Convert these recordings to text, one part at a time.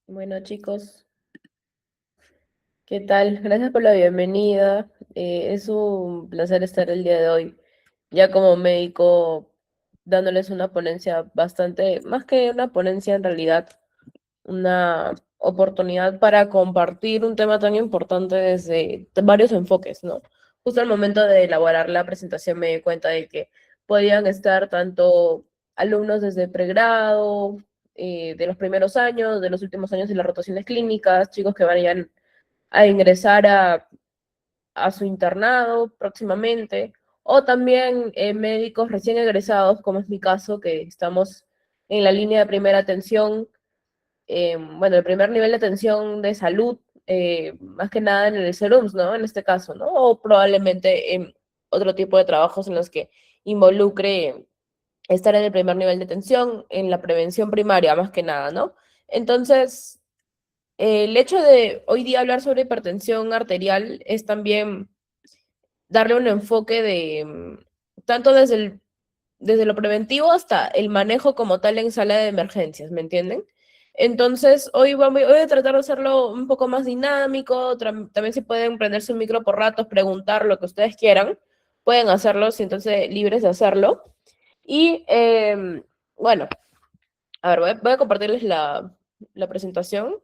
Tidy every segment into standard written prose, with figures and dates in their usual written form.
Bueno, chicos, ¿qué tal? Gracias por la bienvenida. Es un placer estar el día de hoy, ya como médico, dándoles una ponencia bastante, más que una ponencia en realidad, una oportunidad para compartir un tema tan importante desde varios enfoques, ¿no? Justo al momento de elaborar la presentación me di cuenta de que podían estar tanto alumnos desde pregrado, de los primeros años, de los últimos años de las rotaciones clínicas, chicos que vayan a ingresar a su internado próximamente, o también médicos recién egresados, como es mi caso, que estamos en la línea de primera atención, bueno, el primer nivel de atención de salud, más que nada en el SERUMS, ¿no? En este caso, ¿no? O probablemente en otro tipo de trabajos en los que involucre estar en el primer nivel de atención, en la prevención primaria, más que nada, ¿no? Entonces, el hecho de hoy día hablar sobre hipertensión arterial es también darle un enfoque de tanto desde lo preventivo hasta el manejo como tal en sala de emergencias, ¿me entienden? Entonces, voy a tratar de hacerlo un poco más dinámico. También si pueden prenderse un micro por ratos, preguntar lo que ustedes quieran, pueden hacerlo, siéntanse libres de hacerlo. Y bueno, a ver, voy a compartirles la presentación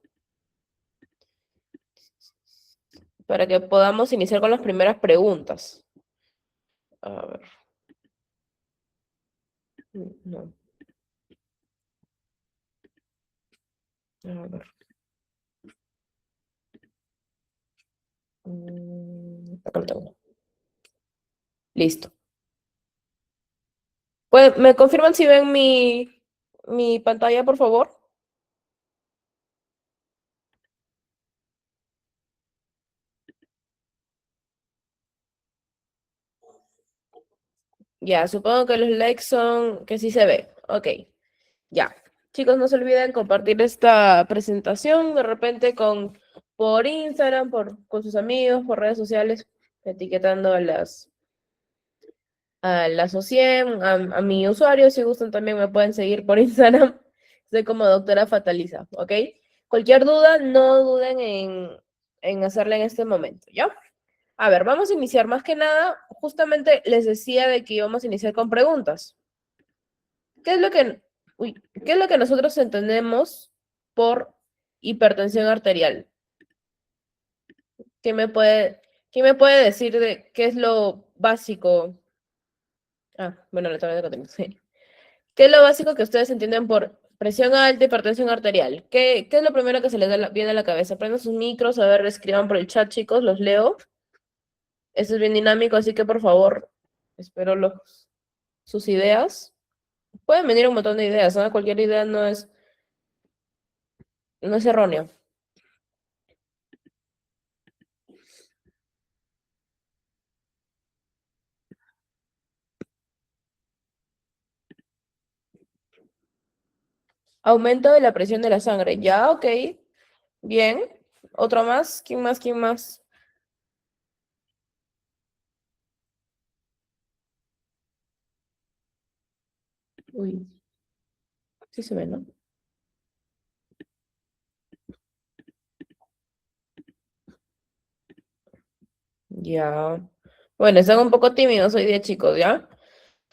para que podamos iniciar con las primeras preguntas. A ver, no, a ver. Acá lo tengo. Listo. Pues, ¿me confirman si ven mi pantalla, por favor? Ya, supongo que los likes son que sí se ve. Ok, ya. Chicos, no se olviden compartir esta presentación de repente por Instagram, con sus amigos, por redes sociales, etiquetando a las OCIEM, a mi usuario. Si gustan, también me pueden seguir por Instagram. Soy como doctora Fataliza, ¿ok? Cualquier duda, no duden en hacerla en este momento, ¿ya? A ver, vamos a iniciar. Más que nada, justamente les decía de que íbamos a iniciar con preguntas. ¿Qué es lo que, ¿qué es lo que nosotros entendemos por hipertensión arterial? ¿Qué me puede, ¿quién me puede decir de qué es lo básico? Ah, bueno, la tabla de contenido, sí. ¿Qué es lo básico que ustedes entienden por presión alta, hipertensión arterial? ¿Qué es lo primero que se les viene a la cabeza? Prendan sus micros, a ver, escriban por el chat, chicos, los leo. Esto es bien dinámico, así que por favor, espero sus ideas. Pueden venir un montón de ideas, ¿no? Cualquier idea no es errónea. Aumento de la presión de la sangre. Ya, ok. Bien. ¿Otro más? ¿Quién más? ¿Quién más? Uy, sí se ve, ¿no? Ya. Bueno, están un poco tímidos hoy día, chicos, ¿ya?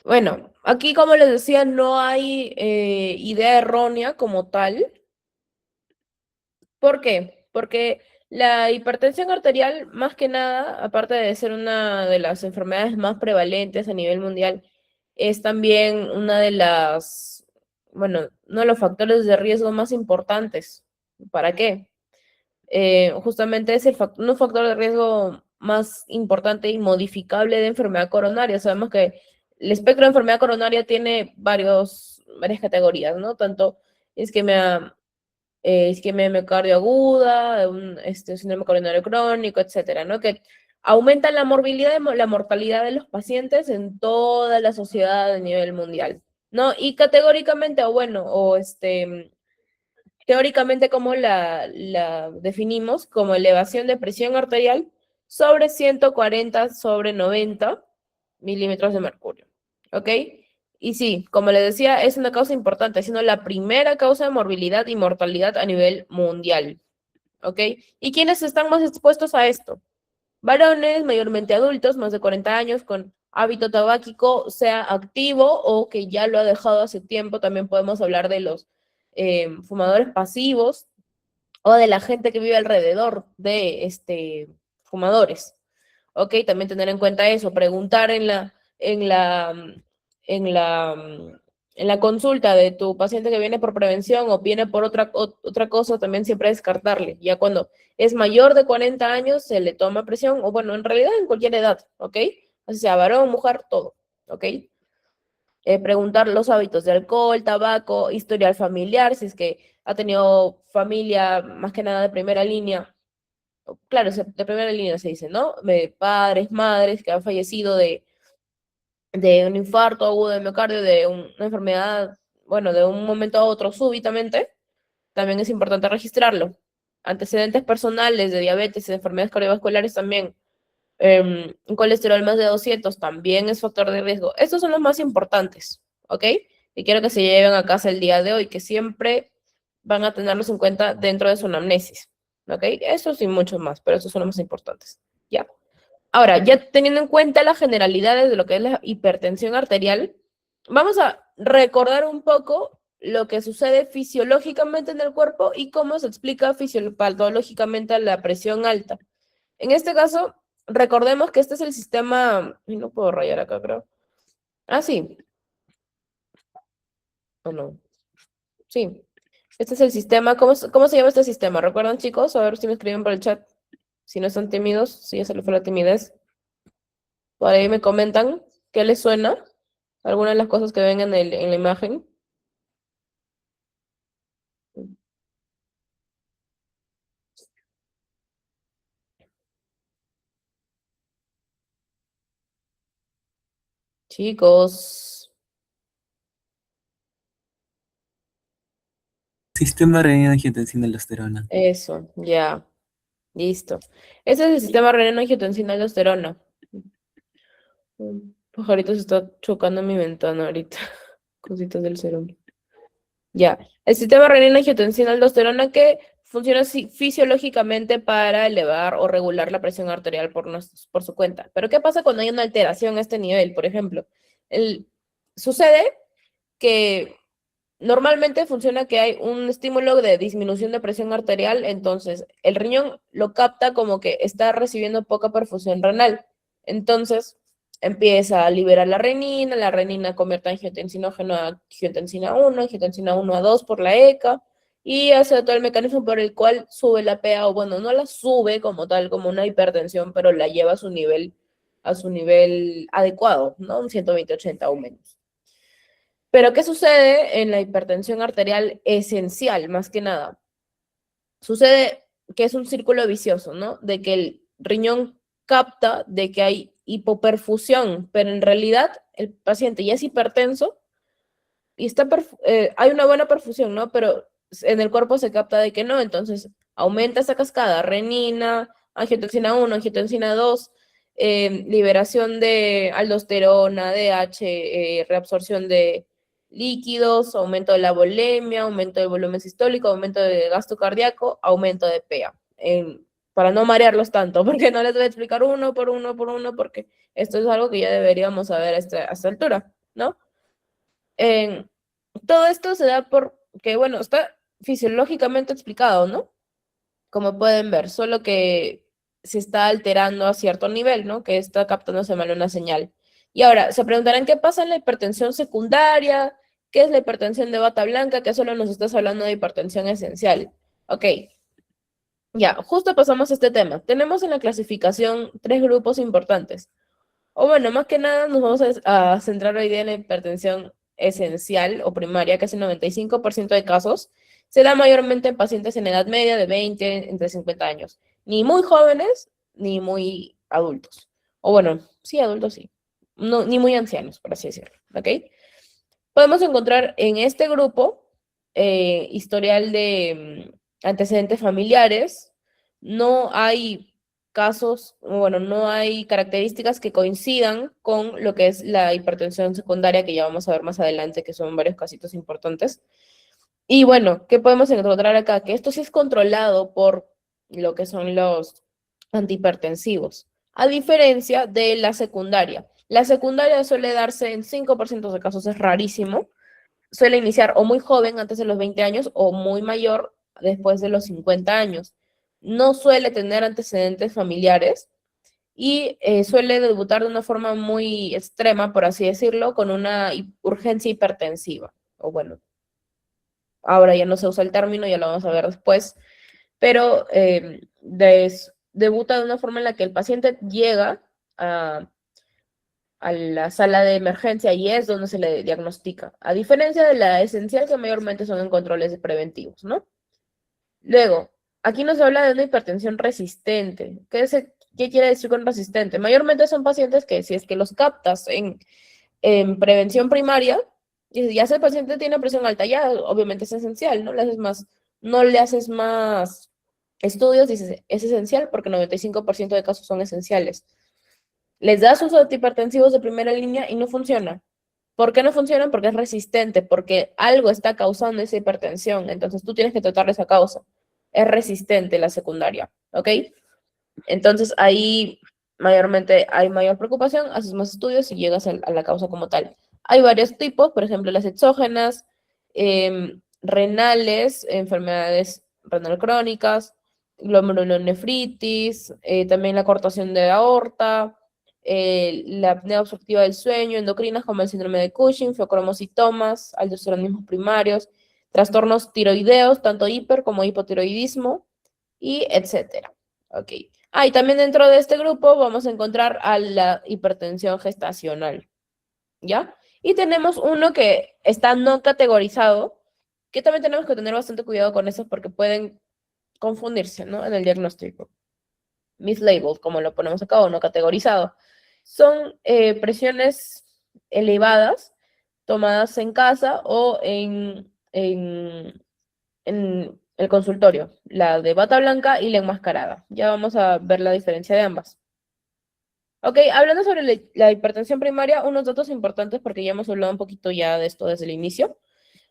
Bueno, aquí, como les decía, no hay idea errónea como tal. ¿Por qué? Porque la hipertensión arterial, más que nada, aparte de ser una de las enfermedades más prevalentes a nivel mundial, es también una de bueno, uno de los factores de riesgo más importantes. ¿Para qué? Justamente es un factor de riesgo más importante y modificable de enfermedad coronaria. Sabemos que el espectro de enfermedad coronaria tiene varias categorías, ¿no? Tanto isquemia isquemia miocardio aguda, síndrome coronario crónico, etcétera, ¿no? Que aumentan la morbilidad y la mortalidad de los pacientes en toda la sociedad a nivel mundial, ¿no? Y categóricamente, o bueno, teóricamente, ¿cómo la definimos? Como elevación de presión arterial sobre 140 sobre 90 milímetros de mercurio, ¿ok? Y sí, como les decía, es una causa importante, siendo la primera causa de morbilidad y mortalidad a nivel mundial. ¿Ok? ¿Y quiénes están más expuestos a esto? Varones, mayormente adultos, más de 40 años, con hábito tabáquico, sea activo o que ya lo ha dejado hace tiempo. También podemos hablar de los fumadores pasivos o de la gente que vive alrededor de fumadores. ¿Ok? También tener en cuenta eso, preguntar en la, en la, en la consulta de tu paciente que viene por prevención o viene por otra cosa, también siempre descartarle. Ya cuando es mayor de 40 años, se le toma presión, o bueno, en realidad en cualquier edad, ¿ok? Así sea varón, mujer, todo, ¿ok? Preguntar los hábitos de alcohol, tabaco, historial familiar, si es que ha tenido familia más que nada de primera línea, claro, de primera línea se dice, ¿no? De padres, madres que han fallecido de un infarto agudo de miocardio, de una enfermedad, bueno, de un momento a otro súbitamente, también es importante registrarlo. Antecedentes personales de diabetes y de enfermedades cardiovasculares también. Un colesterol más de 200 también es factor de riesgo. Estos son los más importantes, ¿ok? Y quiero que se lleven a casa el día de hoy, que siempre van a tenerlos en cuenta dentro de su anamnesis, ¿ok? Eso sí, muchos más, pero esos son los más importantes, ¿ya? Ahora, ya teniendo en cuenta las generalidades de lo que es la hipertensión arterial, vamos a recordar un poco lo que sucede fisiológicamente en el cuerpo y cómo se explica patológicamente la presión alta. En este caso, recordemos que este es el sistema, y no puedo rayar acá, creo. Ah, sí, o no. Sí, este es el sistema. ¿Cómo se llama este sistema? ¿Recuerdan, chicos? A ver si me escriben por el chat. Si no están tímidos, si ya se les fue la timidez. Por ahí me comentan qué les suena. Algunas de las cosas que ven en la imagen. Chicos, Sistema renina-angiotensina-aldosterona. eso, ya, listo. Ese es el sistema renina-angiotensina-aldosterona. Un pajarito se está chocando en mi ventana ahorita. Cositas del cerebro. Ya, el sistema renina-angiotensina-aldosterona que funciona fisiológicamente para elevar o regular la presión arterial por su cuenta. Pero ¿qué pasa cuando hay una alteración a este nivel? Por ejemplo, sucede que normalmente funciona que hay un estímulo de disminución de presión arterial, entonces el riñón lo capta como que está recibiendo poca perfusión renal. Entonces empieza a liberar la renina convierte angiotensinógeno a angiotensina 1 a 2 por la ECA, y hace todo el mecanismo por el cual sube la PA, o bueno, no la sube como tal, como una hipertensión, pero la lleva a su nivel adecuado, ¿no? Un 120/80 o menos. Pero ¿qué sucede en la hipertensión arterial esencial, más que nada? Sucede que es un círculo vicioso, ¿no? De que el riñón capta de que hay hipoperfusión, pero en realidad el paciente ya es hipertenso y hay una buena perfusión, ¿no? Pero en el cuerpo se capta de que no, entonces aumenta esa cascada, renina, angiotensina 1, angiotensina 2, liberación de aldosterona, DH, reabsorción de líquidos, aumento de la volemia, aumento del volumen sistólico, aumento de gasto cardíaco, aumento de PA. Para no marearlos tanto, porque no les voy a explicar uno por uno por uno, porque esto es algo que ya deberíamos saber a esta altura, ¿no? En, todo esto se da porque, bueno, está fisiológicamente explicado, ¿no? Como pueden ver, solo que se está alterando a cierto nivel, ¿no? Que está captándose mal una señal. Y ahora, se preguntarán qué pasa en la hipertensión secundaria, qué es la hipertensión de bata blanca, que solo nos estás hablando de hipertensión esencial. Ok, ya, justo pasamos a este tema. Tenemos en la clasificación tres grupos importantes. O bueno, más que nada nos vamos a centrar hoy día en la hipertensión esencial o primaria, que es el 95% de casos. Se da mayormente en pacientes en edad media de 20, entre 50 años. Ni muy jóvenes, ni muy adultos. O bueno, sí, adultos sí. No, ni muy ancianos, por así decirlo. ¿Ok? Podemos encontrar en este grupo historial de antecedentes familiares. No hay casos, bueno, no hay características que coincidan con lo que es la hipertensión secundaria, que ya vamos a ver más adelante, que son varios casitos importantes. Y bueno, ¿qué podemos encontrar acá? Que esto sí es controlado por lo que son los antihipertensivos, a diferencia de la secundaria. La secundaria suele darse en 5% de casos, es rarísimo. Suele iniciar o muy joven, antes de los 20 años, o muy mayor, después de los 50 años. No suele tener antecedentes familiares y suele debutar de una forma muy extrema, por así decirlo, con una urgencia hipertensiva. O bueno, ahora ya no se usa el término, ya lo vamos a ver después, pero debuta de una forma en la que el paciente llega a la sala de emergencia y es donde se le diagnostica, a diferencia de la esencial que mayormente son en controles preventivos, ¿no? Luego, aquí nos habla de una hipertensión resistente. ¿Qué quiere decir con resistente? Mayormente son pacientes que si es que los captas en prevención primaria, y ya si el paciente tiene presión alta, ya obviamente es esencial, ¿no? No le haces más estudios, dices, es esencial porque 95% de casos son esenciales. Les das sus antihipertensivos de primera línea y no funciona. ¿Por qué no funcionan? Porque es resistente, porque algo está causando esa hipertensión. Entonces tú tienes que tratar esa causa. Es resistente la secundaria, ¿ok? Entonces ahí mayormente hay mayor preocupación, haces más estudios y llegas a la causa como tal. Hay varios tipos, por ejemplo, las exógenas, renales, enfermedades renal crónicas, glomerulonefritis, también la cortación de aorta, la apnea obstructiva del sueño, endocrinas como el síndrome de Cushing, feocromocitomas, aldosteronismos primarios, trastornos tiroideos, tanto hiper como hipotiroidismo, y etcétera. Ok. Y también dentro de este grupo vamos a encontrar a la hipertensión gestacional, ¿ya? Y tenemos uno que está no categorizado, que también tenemos que tener bastante cuidado con eso porque pueden confundirse, ¿no? En el diagnóstico. Mislabeled, como lo ponemos acá, o no categorizado. Son presiones elevadas tomadas en casa o en el consultorio, la de bata blanca y la enmascarada. Ya vamos a ver la diferencia de ambas. Ok, hablando sobre la hipertensión primaria, unos datos importantes porque ya hemos hablado un poquito ya de esto desde el inicio.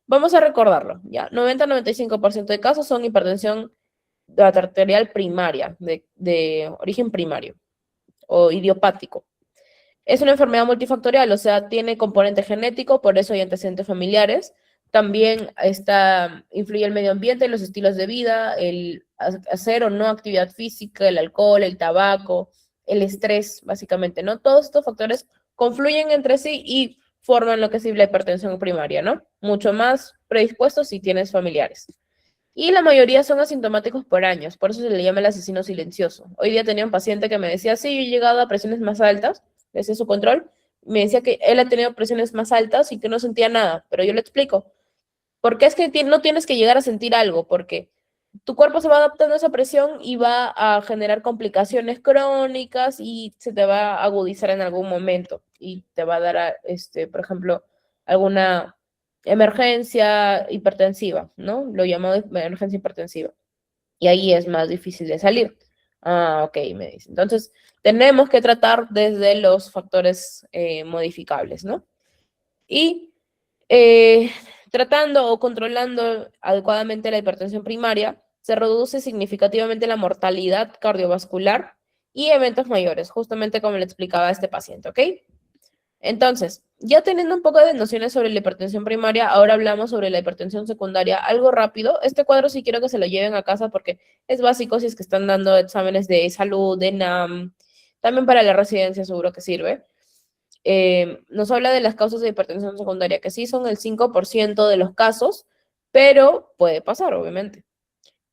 Vamos a recordarlo, ya. 90-95% de casos son hipertensión arterial primaria, de origen primario o idiopático. Es una enfermedad multifactorial, o sea, tiene componente genético, por eso hay antecedentes familiares. También influye el medio ambiente, los estilos de vida, el hacer o no actividad física, el alcohol, el tabaco, el estrés, básicamente, ¿no? Todos estos factores confluyen entre sí y forman lo que es la hipertensión primaria, ¿no? Mucho más predispuestos si tienes familiares. Y la mayoría son asintomáticos por años, por eso se le llama el asesino silencioso. Hoy día tenía un paciente que me decía, sí, yo he llegado a presiones más altas, le hacía su control, me decía que él ha tenido presiones más altas y que no sentía nada, pero yo le explico, ¿por qué es que no tienes que llegar a sentir algo? Porque tu cuerpo se va adaptando a esa presión y va a generar complicaciones crónicas y se te va a agudizar en algún momento y te va a dar, por ejemplo, alguna emergencia hipertensiva, ¿no? Lo llamado emergencia hipertensiva. Y ahí es más difícil de salir. Ok, me dice. Entonces, tenemos que tratar desde los factores modificables, ¿no? Y eh, tratando o controlando adecuadamente la hipertensión primaria, se reduce significativamente la mortalidad cardiovascular y eventos mayores, justamente como le explicaba a este paciente, ¿ok? Entonces, ya teniendo un poco de nociones sobre la hipertensión primaria, ahora hablamos sobre la hipertensión secundaria, algo rápido. Este cuadro sí quiero que se lo lleven a casa porque es básico si es que están dando exámenes de salud, de NAM, también para la residencia seguro que sirve. Nos habla de las causas de hipertensión secundaria, que sí son el 5% de los casos, pero puede pasar, obviamente,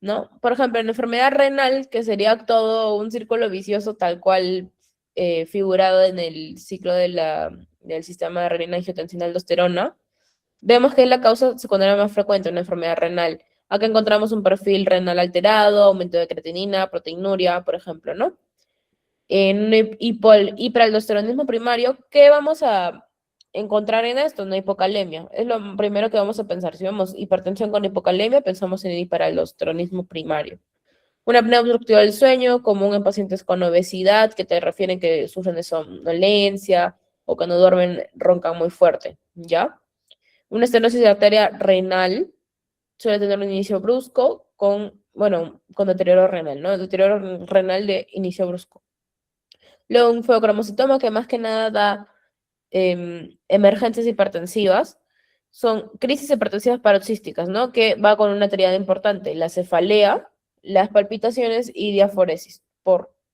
¿no? Por ejemplo, en enfermedad renal, que sería todo un círculo vicioso tal cual figurado en el ciclo del sistema de renina-angiotensina-aldosterona, vemos que es la causa secundaria más frecuente en una enfermedad renal. Acá encontramos un perfil renal alterado, aumento de creatinina, proteinuria, por ejemplo, ¿no? En hiperaldosteronismo primario, ¿qué vamos a encontrar en esto? Una hipocalemia. Es lo primero que vamos a pensar. Si vemos hipertensión con hipocalemia, pensamos en hiperaldosteronismo primario. Una apnea obstructiva del sueño, común en pacientes con obesidad, que te refieren que sufren de somnolencia o cuando duermen roncan muy fuerte, ¿ya? Una estenosis de arteria renal suele tener un inicio brusco con deterioro renal, ¿no? Deterioro renal de inicio brusco. Luego un feocromocitoma que más que nada da emergencias hipertensivas, son crisis hipertensivas paroxísticas, ¿no? Que va con una triada importante, la cefalea, las palpitaciones y diaforesis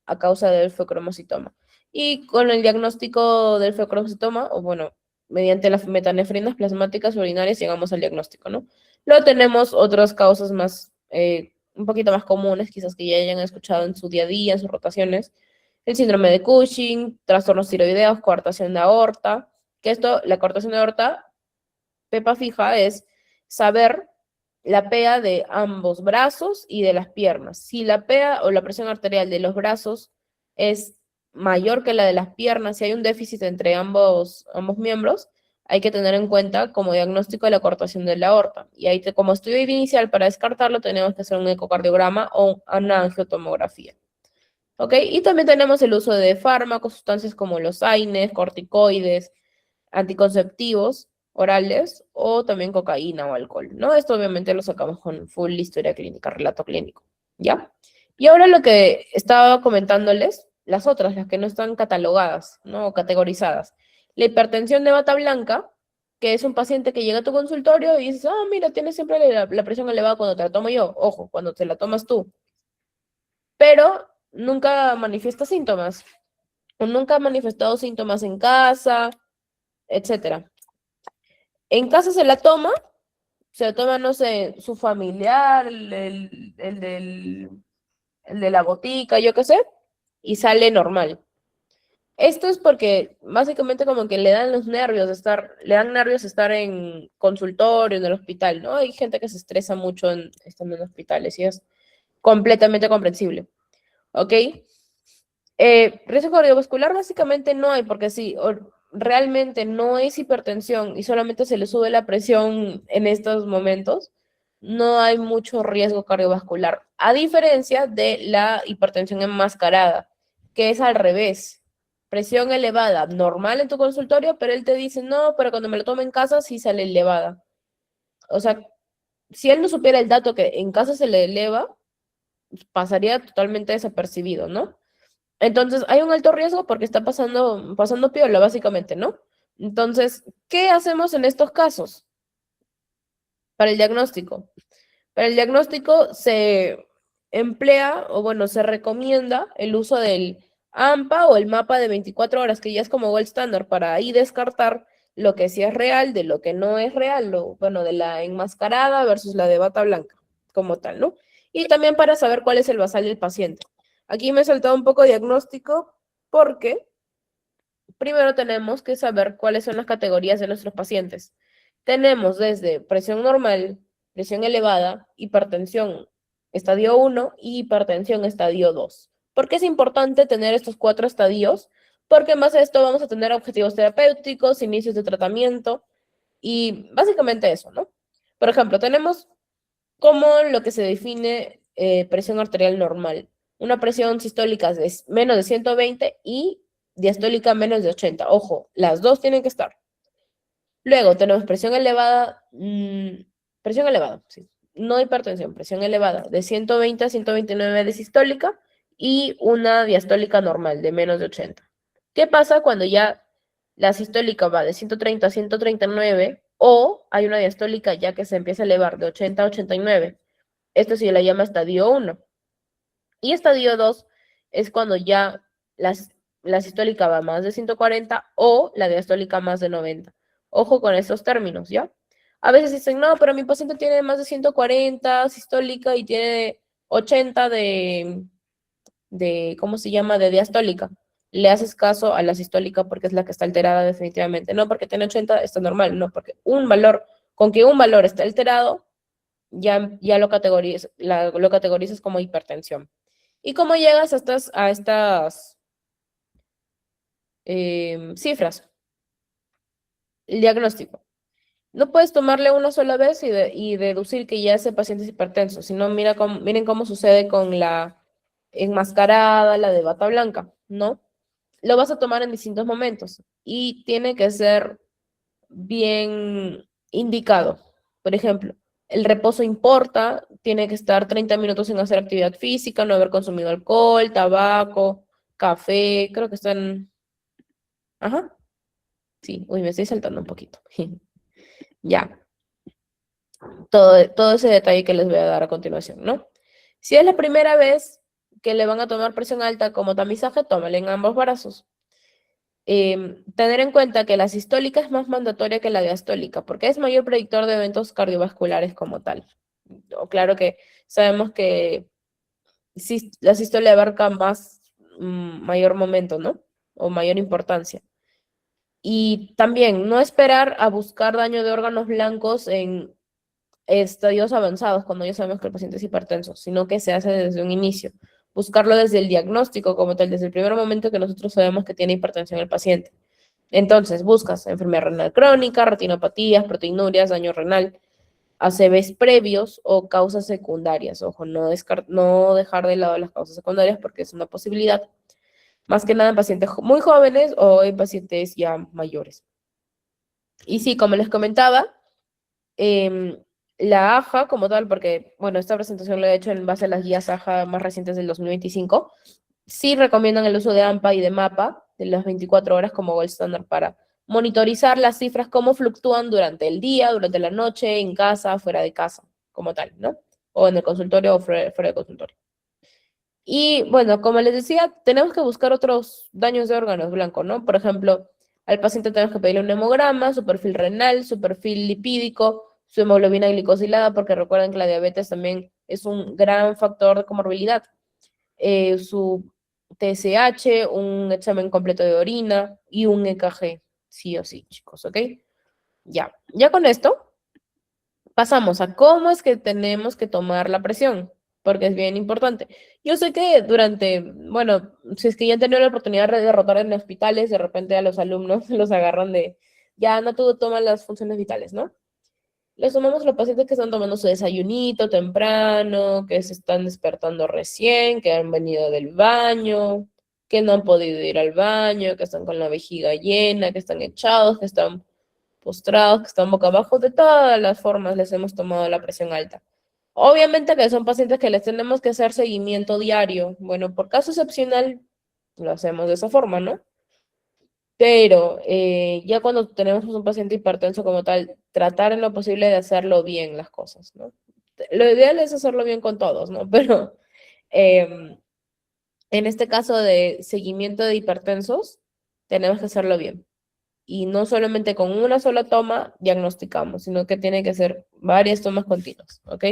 a causa del feocromocitoma. Y con el diagnóstico del feocromocitoma, o bueno, mediante las metanefrinas plasmáticas urinarias llegamos al diagnóstico, ¿no? Luego tenemos otras causas más, un poquito más comunes, quizás que ya hayan escuchado en su día a día, en sus rotaciones, el síndrome de Cushing, trastornos tiroideos, coartación de aorta, que esto, la coartación de aorta, pepa fija, es saber la PEA de ambos brazos y de las piernas. Si la PEA o la presión arterial de los brazos es mayor que la de las piernas, si hay un déficit entre ambos miembros, hay que tener en cuenta como diagnóstico de la coartación de la aorta. Y ahí, como estudio inicial, para descartarlo, tenemos que hacer un ecocardiograma o una angiotomografía. ¿Ok? Y también tenemos el uso de fármacos, sustancias como los AINES, corticoides, anticonceptivos orales o también cocaína o alcohol, ¿no? Esto obviamente lo sacamos con full historia clínica, relato clínico, ¿ya? Y ahora lo que estaba comentándoles, las otras, las que no están catalogadas, ¿no? O categorizadas. La hipertensión de bata blanca, que es un paciente que llega a tu consultorio y dices, ah, mira, tienes siempre la presión elevada cuando te la tomo yo, ojo, cuando te la tomas tú, pero nunca manifiesta síntomas, o nunca ha manifestado síntomas en casa, etcétera. En casa se la toma, no sé, su familiar, el de la botica, yo qué sé, y sale normal. Esto es porque básicamente como que le dan nervios estar en consultorio, en el hospital, ¿no? Hay gente que se estresa mucho estando en hospitales y es completamente comprensible, ¿ok? Riesgo cardiovascular básicamente no hay, porque si realmente no es hipertensión y solamente se le sube la presión en estos momentos, no hay mucho riesgo cardiovascular, a diferencia de la hipertensión enmascarada, que es al revés. Presión elevada, normal en tu consultorio, pero él te dice, no, pero cuando me lo tomo en casa sí sale elevada. O sea, si él no supiera el dato que en casa se le eleva, pasaría totalmente desapercibido, ¿no? Entonces, hay un alto riesgo porque está pasando piola, básicamente, ¿no? Entonces, ¿qué hacemos en estos casos para el diagnóstico? Para el diagnóstico se emplea, o bueno, se recomienda el uso del AMPA o el mapa de 24 horas, que ya es como gold standard, para ahí descartar lo que sí es real de lo que no es real, bueno, de la enmascarada versus la de bata blanca, como tal, ¿no? Y también para saber cuál es el basal del paciente. Aquí me he saltado un poco diagnóstico porque primero tenemos que saber cuáles son las categorías de nuestros pacientes. Tenemos desde presión normal, presión elevada, hipertensión estadio 1 y hipertensión estadio 2. ¿Por qué es importante tener estos 4 estadios? Porque en base a esto vamos a tener objetivos terapéuticos, inicios de tratamiento y básicamente eso, ¿no? Por ejemplo, tenemos como lo que se define presión arterial normal. Una presión sistólica de menos de 120 y diastólica menos de 80. Ojo, las dos tienen que estar. Luego tenemos presión elevada, sí. No hipertensión, presión elevada, de 120 a 129 de sistólica y una diastólica normal de menos de 80. ¿Qué pasa cuando ya la sistólica va de 130 a 139 o hay una diastólica ya que se empieza a elevar de 80 a 89? Esto se le llama estadio 1. Y estadio 2 es cuando ya la sistólica va más de 140 o la diastólica más de 90. Ojo con esos términos, ¿ya? A veces dicen, no, pero mi paciente tiene más de 140 sistólica y tiene 80 ¿cómo se llama? De diastólica. Le haces caso a la sistólica porque es la que está alterada definitivamente. No porque tiene 80 está normal, no, porque con que un valor está alterado, ya lo categorizas como hipertensión. ¿Y cómo llegas a estas cifras? El diagnóstico. No puedes tomarle una sola vez y deducir que ya ese paciente es hipertenso, sino miren cómo sucede con la enmascarada, la de bata blanca, ¿no? Lo vas a tomar en distintos momentos y tiene que ser bien indicado. Por ejemplo, el reposo importa, tiene que estar 30 minutos sin hacer actividad física, no haber consumido alcohol, tabaco, café, creo que están... Ajá, sí, uy, me estoy saltando un poquito. Ya, todo ese detalle que les voy a dar a continuación, ¿no? Si es la primera vez que le van a tomar presión alta como tamizaje, tómale en ambos brazos. Tener en cuenta que la sistólica es más mandatoria que la diastólica, porque es mayor predictor de eventos cardiovasculares como tal. O claro que sabemos que la sistólica abarca mayor momento, ¿no? O mayor importancia. Y también no esperar a buscar daño de órganos blancos en estadios avanzados, cuando ya sabemos que el paciente es hipertenso, sino que se hace desde un inicio. Buscarlo desde el diagnóstico como tal, desde el primer momento que nosotros sabemos que tiene hipertensión el paciente. Entonces, buscas enfermedad renal crónica, retinopatías, proteinurias, daño renal, ACVs previos o causas secundarias. Ojo, no dejar de lado las causas secundarias porque es una posibilidad. Más que nada en pacientes muy jóvenes o en pacientes ya mayores. Y sí, como les comentaba, em, la AJA como tal, porque, bueno, esta presentación la he hecho en base a las guías AJA más recientes del 2025, sí recomiendan el uso de AMPA y de MAPA de las 24 horas como gold standard para monitorizar las cifras, cómo fluctúan durante el día, durante la noche, en casa, fuera de casa, como tal, ¿no? O en el consultorio o fuera de consultorio. Y bueno, como les decía, tenemos que buscar otros daños de órganos blancos, ¿no? Por ejemplo, al paciente tenemos que pedirle un hemograma, su perfil renal, su perfil lipídico, su hemoglobina glicosilada, porque recuerden que la diabetes también es un gran factor de comorbilidad. Su TSH, un examen completo de orina y un EKG, sí o sí, chicos, ¿ok? Ya con esto pasamos a cómo es que tenemos que tomar la presión, porque es bien importante. Yo sé que bueno, si es que ya han tenido la oportunidad de rotar en hospitales, de repente a los alumnos los agarran ya no tú tomas las funciones vitales, ¿no? Les tomamos a los pacientes que están tomando su desayunito temprano, que se están despertando recién, que han venido del baño, que no han podido ir al baño, que están con la vejiga llena, que están echados, que están postrados, que están boca abajo. De todas las formas les hemos tomado la presión alta. Obviamente que son pacientes que les tenemos que hacer seguimiento diario. Bueno, por caso excepcional lo hacemos de esa forma, ¿no? Pero ya cuando tenemos un paciente hipertenso como tal, tratar en lo posible de hacerlo bien las cosas, ¿no? Lo ideal es hacerlo bien con todos, ¿no? Pero em, en este caso de seguimiento de hipertensos, tenemos que hacerlo bien. Y no solamente con una sola toma diagnosticamos, sino que tiene que ser varias tomas continuas, ¿ok?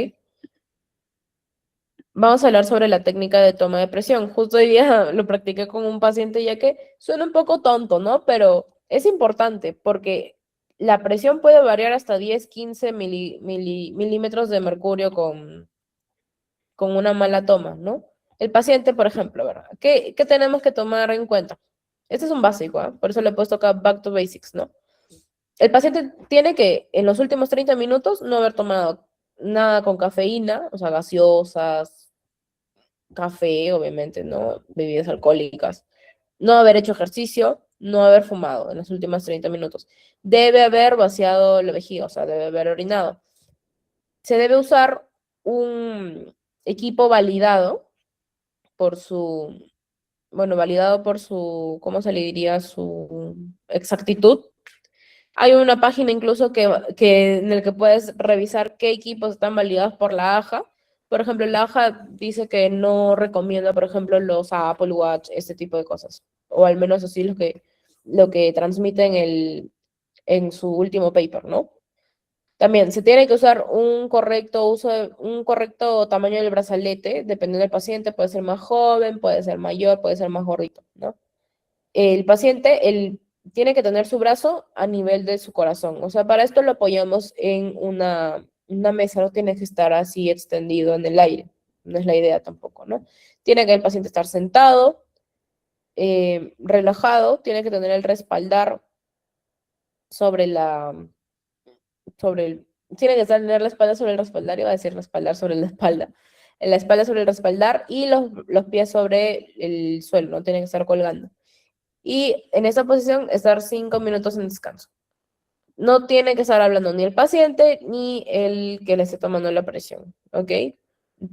Vamos a hablar sobre la técnica de toma de presión. Justo hoy día lo practiqué con un paciente ya que suena un poco tonto, ¿no? Pero es importante porque la presión puede variar hasta 10, 15 milímetros de mercurio con una mala toma, ¿no? El paciente, por ejemplo, ¿verdad? ¿Qué tenemos que tomar en cuenta? Este es un básico, ¿ah? Por eso le he puesto acá back to basics, ¿no? El paciente tiene que en los últimos 30 minutos no haber tomado nada con cafeína, o sea, gaseosas, café, obviamente, ¿no? Bebidas alcohólicas. No haber hecho ejercicio, no haber fumado en los últimos 30 minutos. Debe haber vaciado la vejiga, o sea, debe haber orinado. Se debe usar un equipo validado por validado por ¿cómo se le diría? Su exactitud. Hay una página incluso en el que puedes revisar qué equipos están validados por la AJA. Por ejemplo, la AJA dice que no recomienda, por ejemplo, los Apple Watch, este tipo de cosas. O al menos así lo que transmite en su último paper, ¿no? También se tiene que usar un correcto tamaño del brazalete, dependiendo del paciente, puede ser más joven, puede ser mayor, puede ser más gordito, ¿no? El paciente tiene que tener su brazo a nivel de su corazón. O sea, para esto lo apoyamos en una mesa, no tiene que estar así extendido en el aire. No es la idea tampoco, ¿no? Tiene que el paciente estar sentado, relajado, tiene que tener el respaldar sobre tiene que tener la espalda sobre el respaldar, iba a decir respaldar sobre la espalda sobre el respaldar y los pies sobre el suelo, no tienen que estar colgando. Y en esa posición estar 5 minutos en descanso. No tiene que estar hablando ni el paciente ni el que le esté tomando la presión, ¿ok? El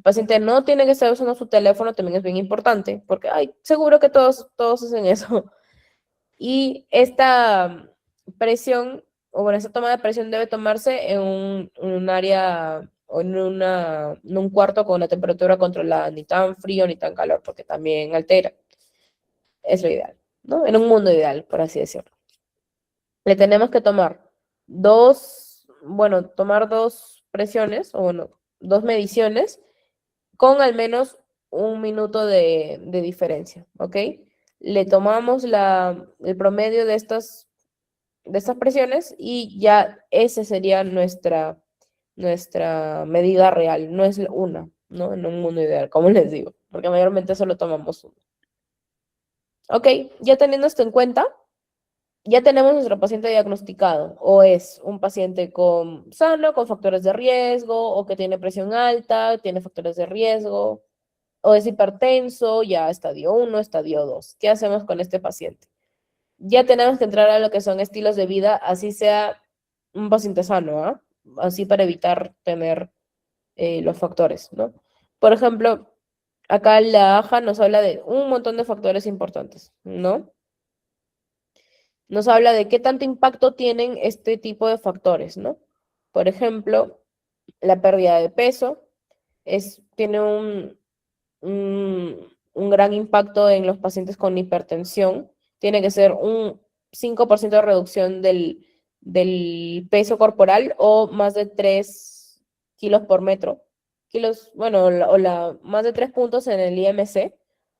paciente no tiene que estar usando su teléfono, también es bien importante, porque ay, seguro que todos hacen eso. Y esta presión, o bueno, esta toma de presión debe tomarse en un área o en un cuarto con la temperatura controlada, ni tan frío ni tan calor, porque también altera. Es lo ideal, ¿no? En un mundo ideal, por así decirlo. Le tenemos que tomar dos presiones, o bueno, dos mediciones, con al menos un minuto de diferencia, ¿ok? Le tomamos el promedio de estas presiones y ya esa sería nuestra medida real, no es una, ¿no? En un mundo ideal, como les digo, porque mayormente solo tomamos uno. Ok, ya teniendo esto en cuenta, ya tenemos nuestro paciente diagnosticado, o es un paciente sano, con factores de riesgo, o que tiene presión alta, tiene factores de riesgo, o es hipertenso, ya estadio 1, estadio 2. ¿Qué hacemos con este paciente? Ya tenemos que entrar a lo que son estilos de vida, así sea un paciente sano, ¿ah? Así para evitar tener los factores, ¿no? Por ejemplo, acá la AJA nos habla de un montón de factores importantes, ¿no? Nos habla de qué tanto impacto tienen este tipo de factores, ¿no? Por ejemplo, la pérdida de peso tiene un gran impacto en los pacientes con hipertensión. Tiene que ser un 5% de reducción del peso corporal o más de 3 kilos por metro. Kilos, bueno, más de 3 puntos en el IMC,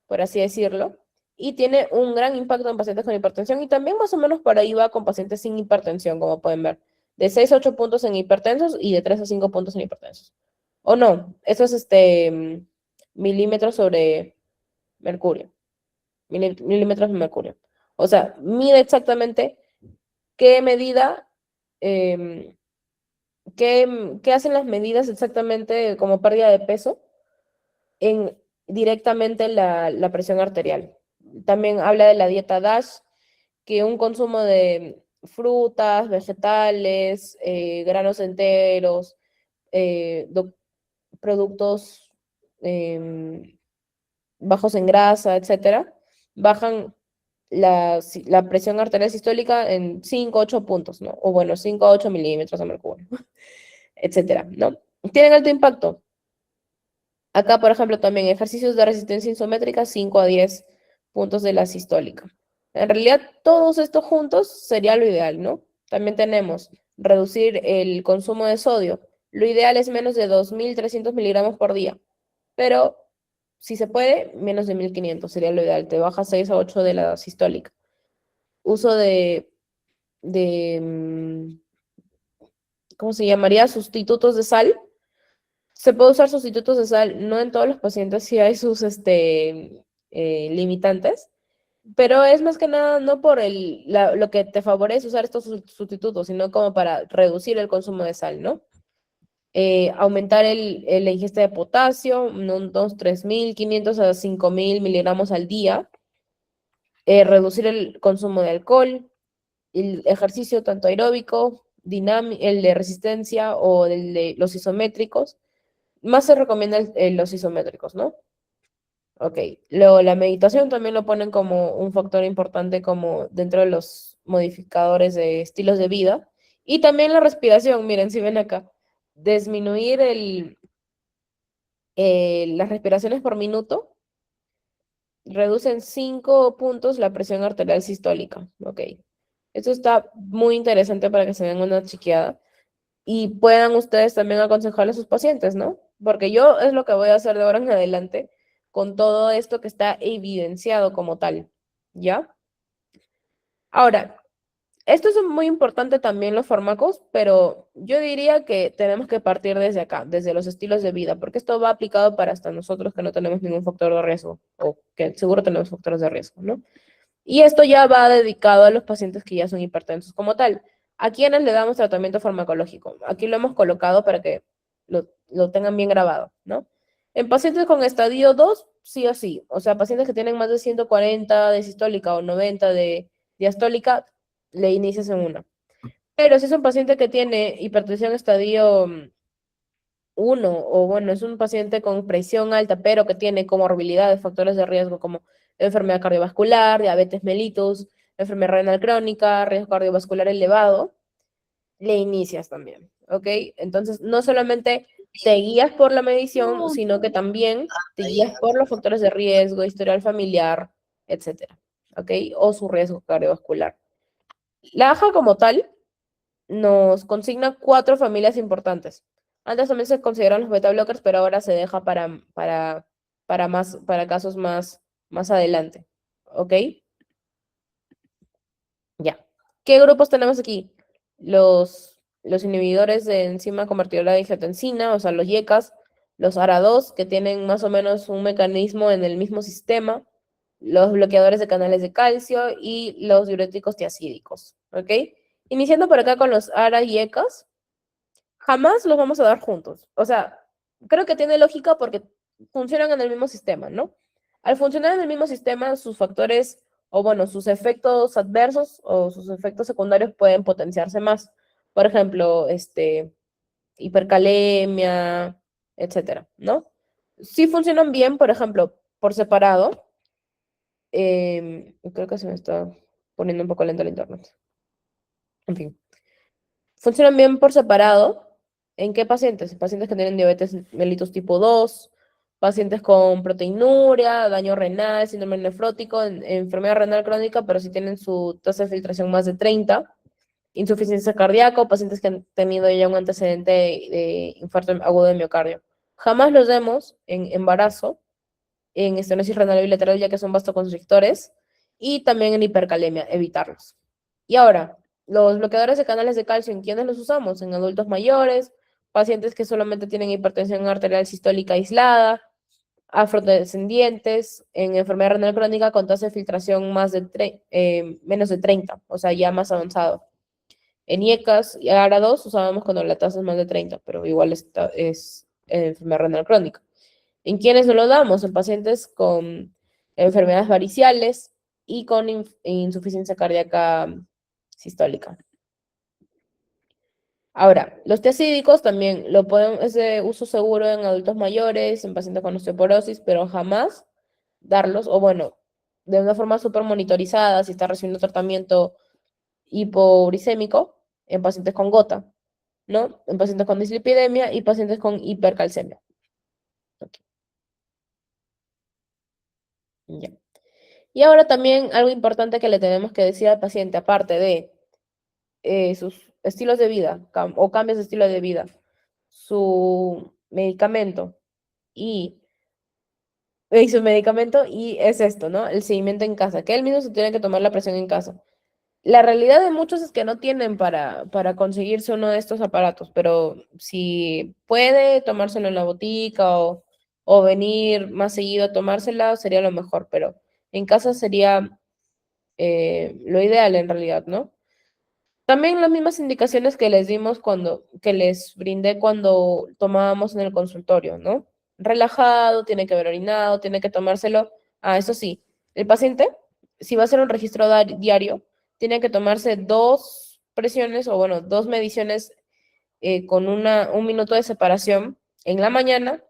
por así decirlo. Y tiene un gran impacto en pacientes con hipertensión y también más o menos por ahí va con pacientes sin hipertensión, como pueden ver. De 6 a 8 puntos en hipertensos y de 3 a 5 puntos en hipertensos. O no, eso es milímetros sobre mercurio, milímetros de mercurio. O sea, mide exactamente qué medida, em, qué hacen las medidas exactamente como pérdida de peso en directamente la presión arterial. También habla de la dieta DASH, que un consumo de frutas, vegetales, granos enteros, eh, productos bajos en grasa, etcétera, bajan la presión arterial sistólica en 5 8 puntos, ¿no? O bueno, 5 a 8 milímetros de mercurio, etcétera, ¿no? Tienen alto impacto. Acá, por ejemplo, también ejercicios de resistencia isométrica, 5 a 10 puntos de la sistólica. En realidad, todos estos juntos sería lo ideal, ¿no? También tenemos reducir el consumo de sodio. Lo ideal es menos de 2.300 miligramos por día, pero si se puede, menos de 1.500 sería lo ideal. Te baja 6 a 8 de la sistólica. Uso de ¿cómo se llamaría? Sustitutos de sal. Se puede usar sustitutos de sal, no en todos los pacientes, sí hay sus limitantes, pero es más que nada no por lo que te favorece usar estos sustitutos, sino como para reducir el consumo de sal, ¿no? Aumentar la ingesta de potasio, unos 3.500 a 5.000 miligramos al día, reducir el consumo de alcohol, el ejercicio tanto aeróbico, el de resistencia o el de los isométricos. Más se recomienda los isométricos, ¿no? Ok. Luego, la meditación también lo ponen como un factor importante como dentro de los modificadores de estilos de vida. Y también la respiración, miren, si ven acá, disminuir las respiraciones por minuto reducen 5 puntos la presión arterial sistólica. Ok. Esto está muy interesante para que se den una chequeada y puedan ustedes también aconsejarle a sus pacientes, ¿no? Porque yo es lo que voy a hacer de ahora en adelante con todo esto que está evidenciado como tal, ¿ya? Ahora, esto es muy importante también los fármacos, pero yo diría que tenemos que partir desde acá, desde los estilos de vida, porque esto va aplicado para hasta nosotros que no tenemos ningún factor de riesgo, o que seguro tenemos factores de riesgo, ¿no? Y esto ya va dedicado a los pacientes que ya son hipertensos como tal. ¿A quiénes le damos tratamiento farmacológico? Aquí lo hemos colocado para que lo tengan bien grabado, ¿no? En pacientes con estadio 2, sí o sí. O sea, pacientes que tienen más de 140 de sistólica o 90 de diastólica, le inicias en una. Pero si es un paciente que tiene hipertensión estadio 1, o bueno, es un paciente con presión alta, pero que tiene comorbilidades, factores de riesgo como enfermedad cardiovascular, diabetes mellitus, enfermedad renal crónica, riesgo cardiovascular elevado, le inicias también, ¿ok? Entonces, no solamente te guías por la medición, sino que también te guías por los factores de riesgo, historial familiar, etcétera, ¿ok? O su riesgo cardiovascular. La AJA como tal nos consigna 4 familias importantes. Antes también se consideran los beta blockers, pero ahora se deja para casos más adelante, ¿ok? Ya. ¿Qué grupos tenemos aquí? Los inhibidores de enzima convertidora de angiotensina, o sea, los YECAS, los ARA2, que tienen más o menos un mecanismo en el mismo sistema, los bloqueadores de canales de calcio y los diuréticos tiacídicos, ¿ok? Iniciando por acá con los ARA y YECAS, jamás los vamos a dar juntos. O sea, creo que tiene lógica porque funcionan en el mismo sistema, ¿no? Al funcionar en el mismo sistema, sus factores, o bueno, sus efectos adversos o sus efectos secundarios pueden potenciarse más. Por ejemplo, hipercalemia, etcétera, ¿no? Sí funcionan bien, por ejemplo, por separado. Creo que se me está poniendo un poco lento el internet. En fin. Funcionan bien por separado. ¿En qué pacientes? Pacientes que tienen diabetes mellitus tipo 2, pacientes con proteinuria, daño renal, síndrome nefrótico, enfermedad renal crónica, pero si tienen su tasa de filtración más de 30, insuficiencia cardíaca o pacientes que han tenido ya un antecedente de infarto agudo de miocardio. Jamás los demos en embarazo, en estenosis renal bilateral, ya que son vasoconstrictores, y también en hipercalemia, evitarlos. Y ahora, los bloqueadores de canales de calcio, ¿en quiénes los usamos? En adultos mayores, pacientes que solamente tienen hipertensión arterial sistólica aislada, afrodescendientes, en enfermedad renal crónica con tasa de filtración menos de 30, o sea, ya más avanzado. En IECAS y ARA2 usábamos cuando la tasa es más de 30, pero igual es enfermedad renal crónica. ¿En quiénes no lo damos? En pacientes con enfermedades variciales y con insuficiencia cardíaca sistólica. Ahora, los tiacídicos también es de uso seguro en adultos mayores, en pacientes con osteoporosis, pero jamás darlos, o bueno, de una forma súper monitorizada, si está recibiendo tratamiento hipoglicémico, en pacientes con gota, ¿no? En pacientes con dislipidemia y pacientes con hipercalcemia. Okay. Ya. Y ahora también algo importante que le tenemos que decir al paciente, aparte de sus estilos de vida o cambios de estilo de vida, su medicamento y, su medicamento y es esto, ¿no? El seguimiento en casa, que él mismo se tiene que tomar la presión en casa. La realidad de muchos es que no tienen para conseguirse uno de estos aparatos, pero si puede tomárselo en la botica o venir más seguido a tomársela, sería lo mejor, pero en casa sería lo ideal en realidad, ¿no? También las mismas indicaciones que les dimos que les brindé cuando tomábamos en el consultorio, ¿no? Relajado, tiene que haber orinado, tiene que tomárselo. Ah, eso sí, el paciente, si va a hacer un registro diario, tiene que tomarse 2 presiones o bueno, 2 mediciones con un minuto de separación en la mañana,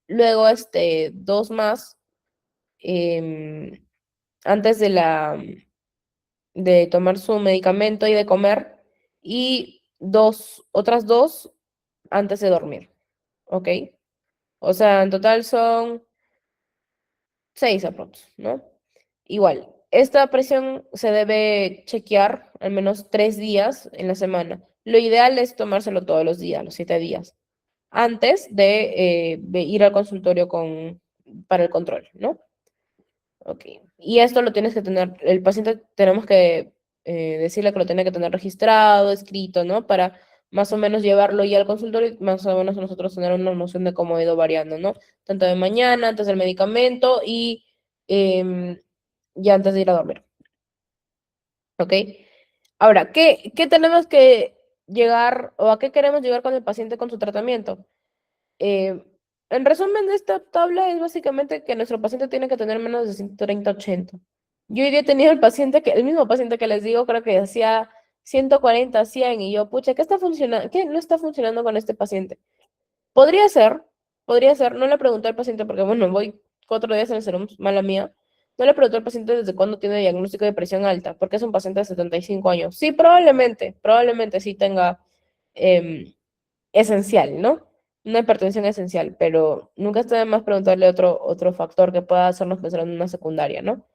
luego 2 más em, antes de tomar su medicamento y de comer, y otras 2 antes de dormir, ¿ok? O sea, en total son 6 aprox, ¿no? Igual, esta presión se debe chequear al menos 3 días en la semana. Lo ideal es tomárselo todos los días, los 7 días, antes de ir al consultorio para el control, ¿no? Ok. Y esto lo tienes que tener, el paciente tenemos que decirle que lo tiene que tener registrado, escrito, ¿no? Para más o menos llevarlo ya al consultorio y más o menos nosotros tener una noción de cómo ha ido variando, ¿no? Tanto de mañana, antes del medicamento y ya antes de ir a dormir. ¿Ok? Ahora, ¿qué tenemos que llegar o a qué queremos llegar con el paciente con su tratamiento? Eh, en resumen, esta tabla es básicamente que nuestro paciente tiene que tener menos de 130/80. Yo hoy día he tenido el mismo paciente que les digo, creo que hacía 140, 100, y yo, pucha, ¿qué está funcionando? ¿Qué no está funcionando con este paciente? Podría ser, podría ser, no le pregunté al paciente porque, bueno, voy 4 días en el serum, mala mía. No le pregunté al paciente desde cuándo tiene diagnóstico de presión alta, porque es un paciente de 75 años. Sí, probablemente sí tenga em, esencial, ¿no? Una hipertensión esencial, pero nunca está de más preguntarle otro factor que pueda hacernos pensar en una secundaria, ¿no?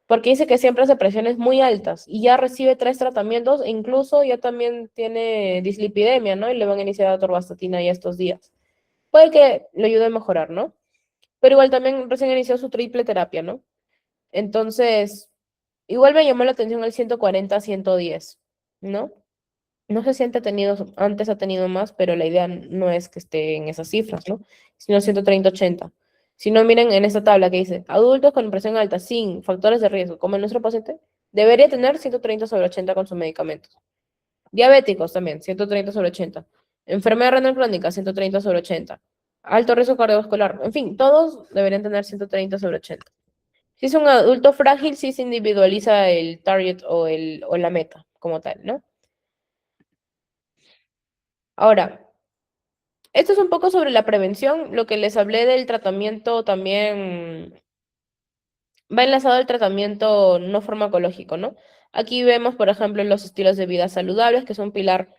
Porque dice que siempre hace presiones muy altas y ya recibe 3 tratamientos e incluso ya también tiene dislipidemia, ¿no? Y le van a iniciar atorvastatina ya estos días. Puede que le ayude a mejorar, ¿no? Pero igual también recién inició su triple terapia, ¿no? Entonces, igual me llamó la atención el 140, 110, ¿no? No sé si antes ha tenido más, pero la idea no es que esté en esas cifras, ¿no? Sino 130, 80. Si no, miren en esta tabla que dice, adultos con presión alta sin factores de riesgo, como nuestro paciente, debería tener 130/80 con sus medicamentos. Diabéticos también, 130/80. Enfermedad renal crónica, 130/80. Alto riesgo cardiovascular, en fin, todos deberían tener 130/80. Si es un adulto frágil, sí se individualiza el target o la meta como tal, ¿no? Ahora, esto es un poco sobre la prevención, lo que les hablé del tratamiento también va enlazado al tratamiento no farmacológico, ¿no? Aquí vemos, por ejemplo, los estilos de vida saludables, que son un pilar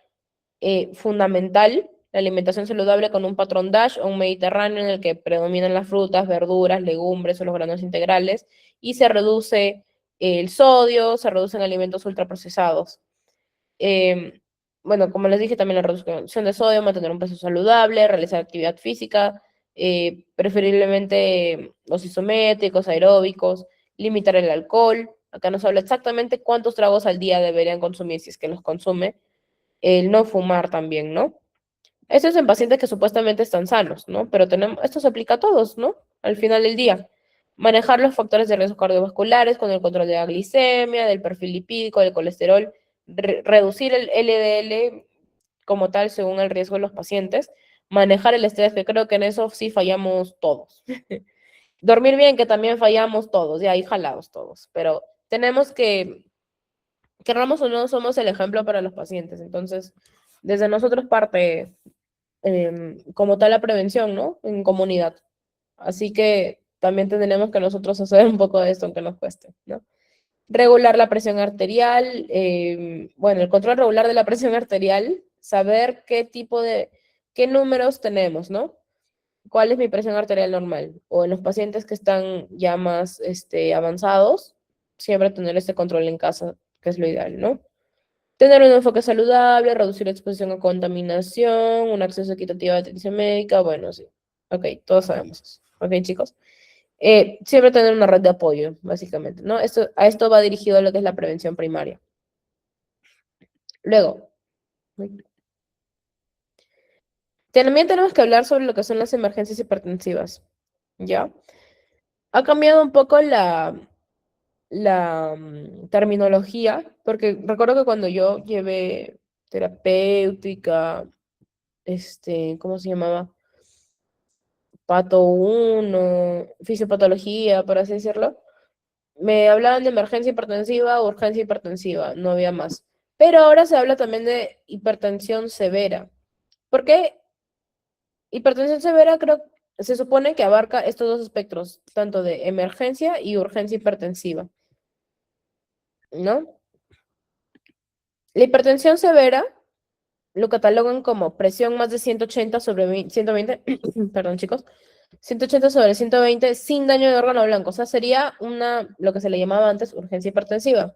fundamental, la alimentación saludable con un patrón DASH o un mediterráneo en el que predominan las frutas, verduras, legumbres o los granos integrales y se reduce el sodio, se reducen alimentos ultraprocesados. Eh, bueno, como les dije, también la reducción de sodio, mantener un peso saludable, realizar actividad física, preferiblemente los isométricos, aeróbicos, limitar el alcohol. Acá nos habla exactamente cuántos tragos al día deberían consumir si es que los consume. El no fumar también, ¿no? Eso es en pacientes que supuestamente están sanos, ¿no? Pero esto se aplica a todos, ¿no? Al final del día. Manejar los factores de riesgo cardiovasculares con el control de la glicemia, del perfil lipídico, del colesterol, reducir el LDL como tal según el riesgo de los pacientes, manejar el estrés, que creo que en eso sí fallamos todos. Dormir bien, que también fallamos todos, y ahí jalados todos, pero tenemos que, querramos o no, somos el ejemplo para los pacientes, entonces, desde nosotros parte como tal la prevención, ¿no? En comunidad. Así que también tendremos que nosotros hacer un poco de esto, aunque nos cueste, ¿no? Regular la presión arterial, bueno, el control regular de la presión arterial, saber qué números tenemos, ¿no? ¿Cuál es mi presión arterial normal? O en los pacientes que están ya más avanzados, siempre tener este control en casa, que es lo ideal, ¿no? Tener un enfoque saludable, reducir la exposición a contaminación, un acceso equitativo a la atención médica, bueno, sí. Ok, todos sabemos eso. Ok, chicos. Siempre tener una red de apoyo, básicamente, ¿no? A esto va dirigido a lo que es la prevención primaria. Luego, también tenemos que hablar sobre lo que son las emergencias hipertensivas, ¿ya? Ha cambiado un poco la terminología, porque recuerdo que cuando yo llevé terapéutica, ¿cómo se llamaba? Pato uno fisiopatología, por así decirlo, me hablaban de emergencia hipertensiva o urgencia hipertensiva, no había más. Pero ahora se habla también de hipertensión severa. ¿Por qué? Hipertensión severa se supone que abarca estos dos espectros, tanto de emergencia y urgencia hipertensiva, ¿no? La hipertensión severa lo catalogan como presión más de 180 sobre 120, perdón chicos, 180/120 sin daño de órgano blanco. O sea, sería lo que se le llamaba antes urgencia hipertensiva,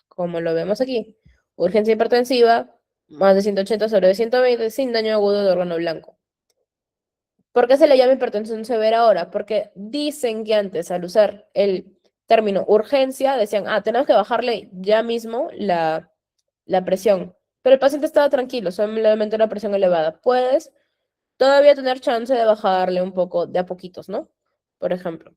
como lo vemos aquí. Urgencia hipertensiva, más de 180/120 sin daño agudo de órgano blanco. ¿Por qué se le llama hipertensión severa ahora? Porque dicen que antes, al usar el término urgencia, decían, tenemos que bajarle ya mismo la presión. Pero el paciente estaba tranquilo, solamente una presión elevada. Puedes todavía tener chance de bajarle un poco de a poquitos, ¿no? Por ejemplo.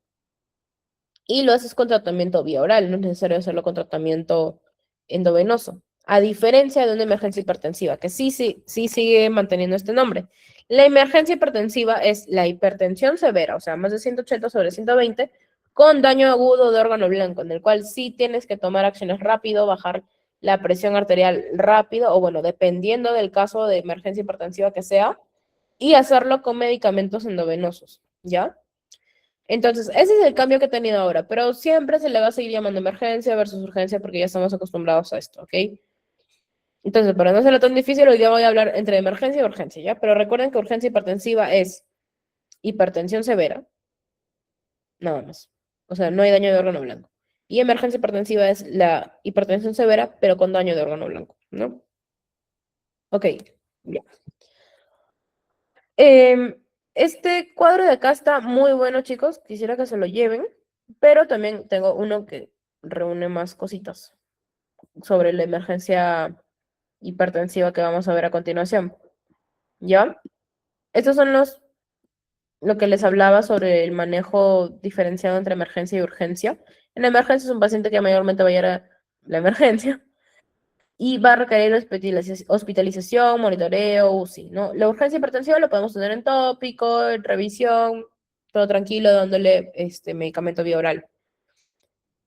Y lo haces con tratamiento vía oral, no es necesario hacerlo con tratamiento endovenoso. a diferencia de una emergencia hipertensiva, que sí sigue manteniendo este nombre. La emergencia hipertensiva es la hipertensión severa, o sea, más de 180 sobre 120, con daño agudo de órgano blanco, en el cual sí tienes que tomar acciones rápido, bajar la presión arterial rápido, o bueno, dependiendo del caso de emergencia hipertensiva que sea, y hacerlo con medicamentos endovenosos, ¿ya? Entonces, ese es el cambio que he tenido ahora, pero siempre se le va a seguir llamando emergencia versus urgencia porque ya estamos acostumbrados a esto, ¿ok? Entonces, para no hacerlo tan difícil, hoy día voy a hablar entre emergencia y urgencia, ¿ya? Pero recuerden que urgencia hipertensiva es hipertensión severa, nada más. O sea, no hay daño de órgano blanco. Y emergencia hipertensiva es la hipertensión severa, pero con daño de órgano blanco, ¿no? Ok, ya. Este cuadro de acá está muy bueno, chicos. Quisiera que se lo lleven, pero también tengo uno que reúne más cositas sobre la emergencia hipertensiva que vamos a ver a continuación. ¿Ya? Estos son lo que les hablaba sobre el manejo diferenciado entre emergencia y urgencia. En emergencia es un paciente que mayormente va a ir a la emergencia y va a requerir hospitalización, monitoreo, UCI, ¿no? La urgencia hipertensiva lo podemos tener en tópico, en revisión, todo tranquilo, dándole este medicamento vía oral.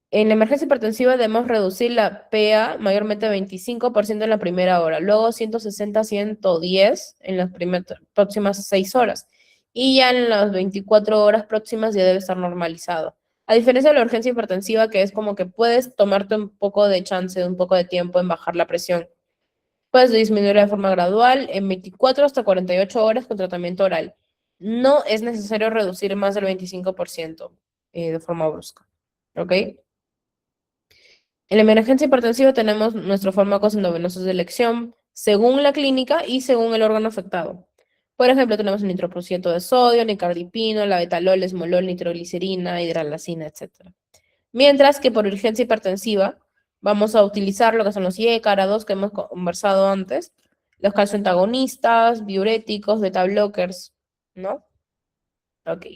En la emergencia hipertensiva debemos reducir la PA mayormente 25% en la primera hora, luego 160 a 110 en las próximas 6 horas y ya en las 24 horas próximas ya debe estar normalizado. A diferencia de la urgencia hipertensiva, que es como que puedes tomarte un poco de chance, un poco de tiempo en bajar la presión. Puedes disminuir de forma gradual en 24 hasta 48 horas con tratamiento oral. No es necesario reducir más del 25% de forma brusca. ¿Ok? En la emergencia hipertensiva tenemos nuestros fármacos endovenosos de elección según la clínica y según el órgano afectado. Por ejemplo, tenemos el nitroprusiato de sodio, nicardipino, la betalol, esmolol, nitroglicerina, hidralazina, etc. Mientras que por urgencia hipertensiva vamos a utilizar lo que son los IECARA2 que hemos conversado antes, los calcioantagonistas, diuréticos, beta blockers, ¿no? Ok,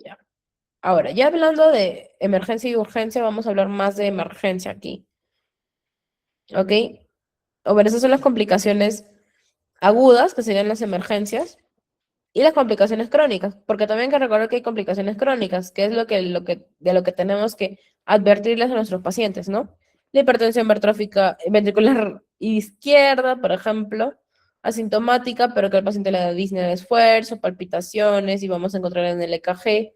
ya. Ahora, ya hablando de emergencia y urgencia, vamos a hablar más de emergencia aquí. ¿Ok? O ver, esas son las complicaciones agudas, que serían las emergencias, y las complicaciones crónicas, porque también hay que recordar que hay complicaciones crónicas, que es de lo que tenemos que advertirles a nuestros pacientes, ¿no? La hipertensión ventricular izquierda, por ejemplo, asintomática, pero que al paciente le da disnea de esfuerzo, palpitaciones, y vamos a encontrar en el EKG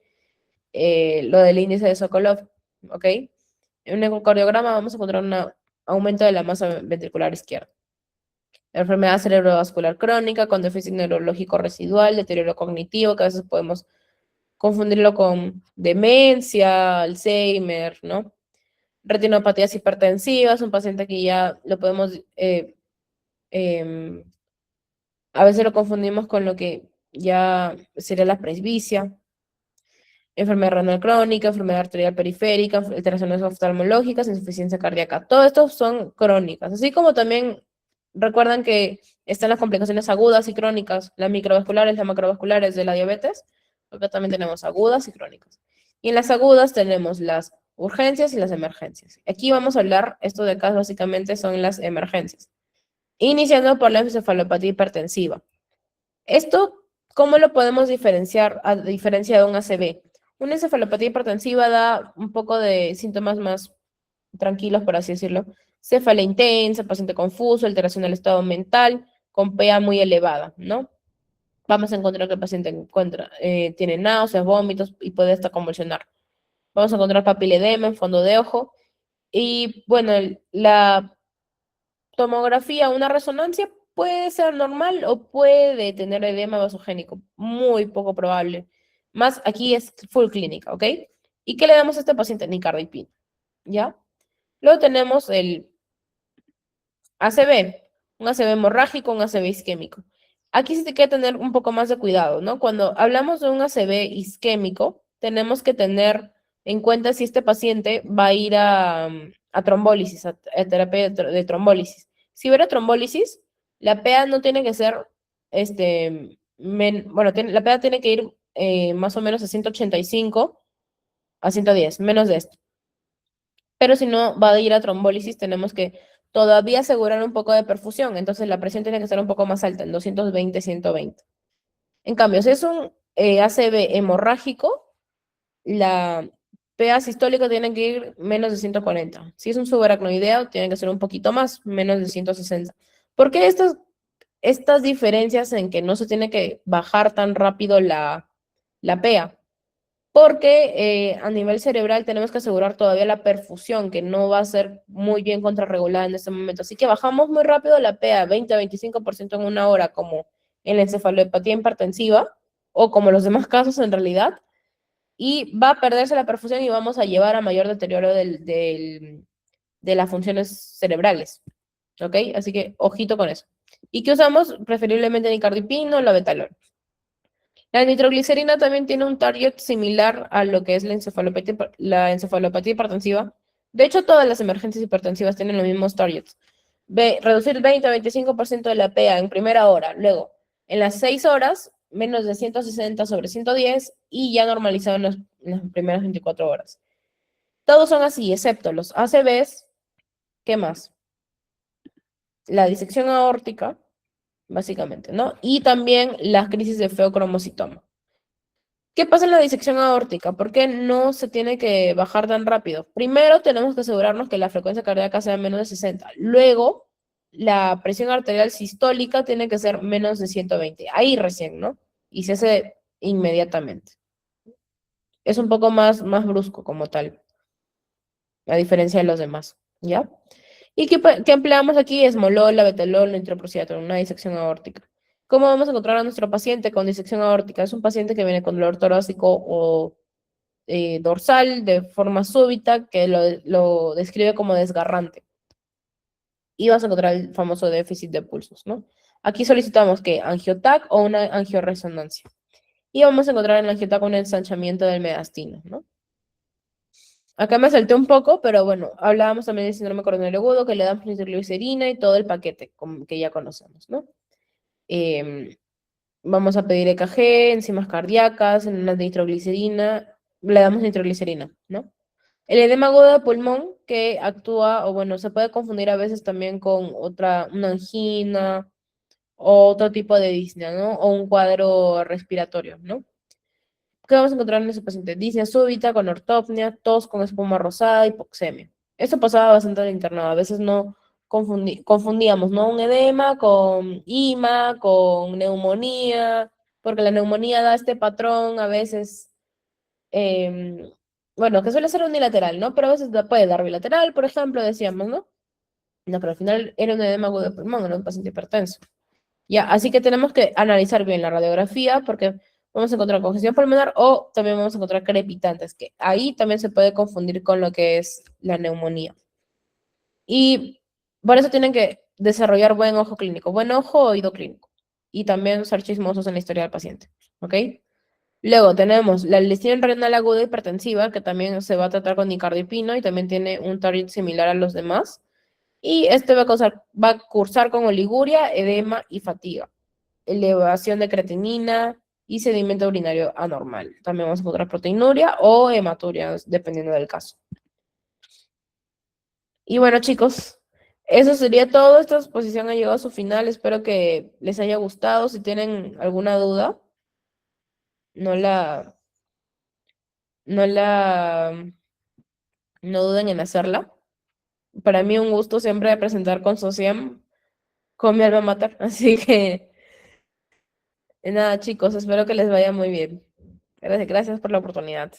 lo del índice de Sokolov, ¿ok? En un ecocardiograma vamos a encontrar un aumento de la masa ventricular izquierda. Enfermedad cerebrovascular crónica con déficit neurológico residual, deterioro cognitivo, que a veces podemos confundirlo con demencia, Alzheimer, ¿no? Retinopatías hipertensivas, un paciente que ya lo podemos, em, a veces lo confundimos con lo que ya sería la presbicia. Enfermedad renal crónica, enfermedad arterial periférica, alteraciones oftalmológicas, insuficiencia cardíaca. Todo esto son crónicas. Así como también recuerdan que están las complicaciones agudas y crónicas, las microvasculares, las macrovasculares de la diabetes, porque también tenemos agudas y crónicas. Y en las agudas tenemos las urgencias y las emergencias. Aquí vamos a hablar, esto de acá básicamente son las emergencias. Iniciando por la encefalopatía hipertensiva. Esto, ¿cómo lo podemos diferenciar a diferencia de un ACV? Una encefalopatía hipertensiva da un poco de síntomas más tranquilos, por así decirlo. Cefalea intensa, paciente confuso, alteración del estado mental, con PA muy elevada, ¿no? Vamos a encontrar que el paciente tiene náuseas, vómitos y puede hasta convulsionar. Vamos a encontrar papiledema en fondo de ojo. Y bueno, la tomografía, una resonancia puede ser normal o puede tener edema vasogénico, muy poco probable. Más aquí es full clínica, ¿ok? ¿Y qué le damos a este paciente? Nicardipina, ¿ya? Luego tenemos el ACV, un ACV hemorrágico, un ACV isquémico. Aquí sí te que tener un poco más de cuidado, ¿no? Cuando hablamos de un ACV isquémico, tenemos que tener en cuenta si este paciente va a ir a trombólisis, a terapia de trombólisis. Si hubiera trombólisis, la PA no tiene que ser, la PA tiene que ir más o menos a 185 a 110, menos de esto. Pero si no va a ir a trombólisis, tenemos que todavía asegurar un poco de perfusión, entonces la presión tiene que estar un poco más alta, en 220, 120. En cambio, si es un ACV hemorrágico, la PA sistólica tiene que ir menos de 140. Si es un subaracnoideo, tiene que ser un poquito más, menos de 160. ¿Por qué estas diferencias en que no se tiene que bajar tan rápido la PA? Porque a nivel cerebral tenemos que asegurar todavía la perfusión, que no va a ser muy bien contrarregulada en este momento. Así que bajamos muy rápido la PA, 20 a 25% en una hora, como en la encefalopatía hipertensiva, o como los demás casos en realidad, y va a perderse la perfusión y vamos a llevar a mayor deterioro de las funciones cerebrales. ¿Ok? Así que ojito con eso. ¿Y qué usamos? Preferiblemente nicardipino o la betalol. La nitroglicerina también tiene un target similar a lo que es la encefalopatía hipertensiva. De hecho, todas las emergencias hipertensivas tienen los mismos targets. Reducir 20 a 25% de la PA en primera hora. Luego, en las 6 horas, menos de 160 sobre 110 y ya normalizado en las primeras 24 horas. Todos son así, excepto los ACVs. ¿Qué más? La disección aórtica, básicamente, ¿no? Y también las crisis de feocromocitoma. ¿Qué pasa en la disección aórtica? ¿Por qué no se tiene que bajar tan rápido? Primero, tenemos que asegurarnos que la frecuencia cardíaca sea menos de 60. Luego, la presión arterial sistólica tiene que ser menos de 120. Ahí recién, ¿no? Y se hace inmediatamente. Es un poco más brusco como tal, a diferencia de los demás, ¿ya? ¿Y qué empleamos aquí? Esmolol, betalol, nitroprusiato, una disección aórtica. ¿Cómo vamos a encontrar a nuestro paciente con disección aórtica? Es un paciente que viene con dolor torácico o dorsal de forma súbita que lo describe como desgarrante. Y vas a encontrar el famoso déficit de pulsos, ¿no? Aquí solicitamos que angiotac o una angioresonancia. Y vamos a encontrar en el angiotac un ensanchamiento del mediastino, ¿no? Acá me salté un poco, pero bueno, hablábamos también del síndrome coronario agudo, que le damos nitroglicerina y todo el paquete que ya conocemos, ¿no? Eh, Vamos a pedir EKG, enzimas cardíacas, en una nitroglicerina, le damos nitroglicerina, ¿no? El edema agudo de pulmón que actúa, o bueno, se puede confundir a veces también con una angina o otro tipo de disnea, ¿no? O un cuadro respiratorio, ¿no? ¿Qué vamos a encontrar en ese paciente? Disnea súbita, con ortopnea, tos con espuma rosada, hipoxemia. Esto pasaba bastante en el internado. A veces no confundíamos, ¿no? Un edema con IMA, con neumonía, porque la neumonía da este patrón a veces, em, bueno, que suele ser unilateral, ¿no? Pero a veces puede dar bilateral, por ejemplo, decíamos, ¿no? No, pero al final era un edema agudo de pulmón, era un paciente hipertenso. Ya, así que tenemos que analizar bien la radiografía porque vamos a encontrar congestión pulmonar o también vamos a encontrar crepitantes, que ahí también se puede confundir con lo que es la neumonía. Y por eso tienen que desarrollar buen ojo clínico, buen ojo o oído clínico. Y también ser chismosos en la historia del paciente. ¿Ok? Luego tenemos la lesión renal aguda hipertensiva, que también se va a tratar con nicardipino y también tiene un target similar a los demás. Y este va a cursar con oliguria, edema y fatiga, elevación de creatinina y sedimento urinario anormal. También vamos a encontrar proteinuria o hematuria, dependiendo del caso. Y bueno, chicos, eso sería todo. Esta exposición ha llegado a su final. Espero que les haya gustado. Si tienen alguna duda, no la, no la, no duden en hacerla. Para mí un gusto siempre presentar con Sociam, con mi alma mater. Así que nada, chicos, espero que les vaya muy bien. Gracias por la oportunidad.